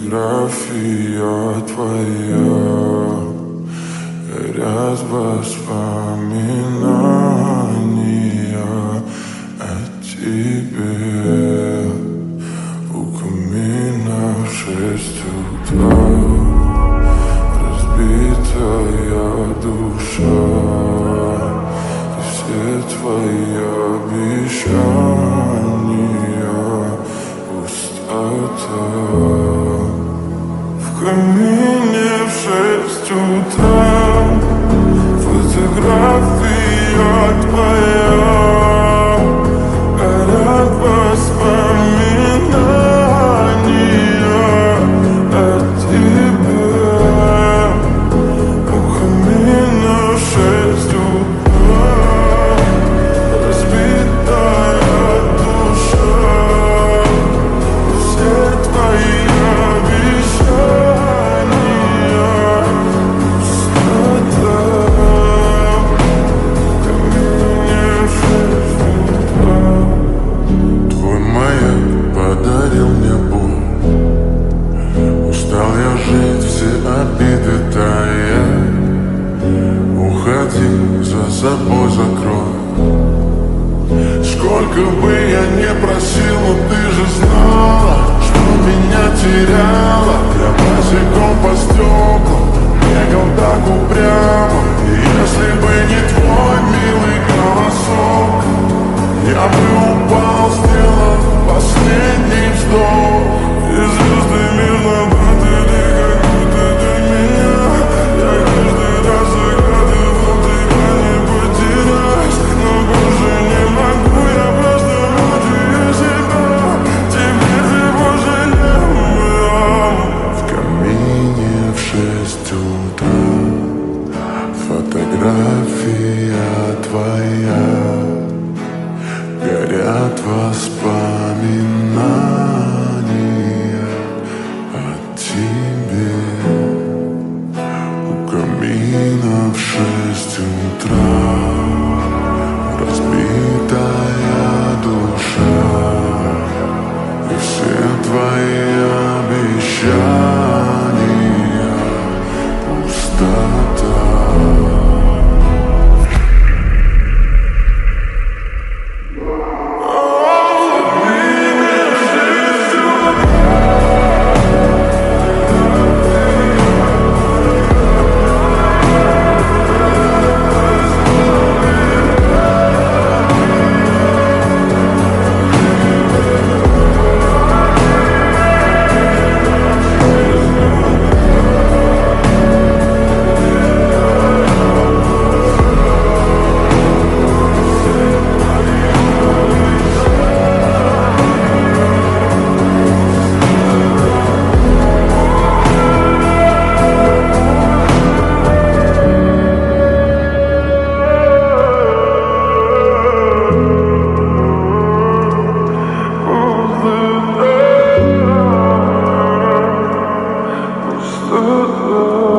Фотография твоя, горят воспоминания о тебе. У камина в 6 утра, разбитая душа, и все твои обещания пустота. В камине в 6 утра, фотография твоя, горят воспоминания о тебе. У камина в 6 утра, разбитая душа, все твои обиды тая. Уходи, за собой закрой. Сколько бы я не просил, но ты же знала, что меня теряла. Я босиком по стеклам бегал так упрямо. И если бы не твой милый голосок, я бы упал, сделал последний вздох. И звезды мирно падали, как будто до меня. Я каждый раз загадывал, тебя не потерять, но больше не могу, я просто мучаю себя. Теперь же пожалел. В камине в 6 утра, фотография твоя, горят воспоминания о тебе. У камина в 6 утра, разбитая душа, и все твои обещания пустота. Oh,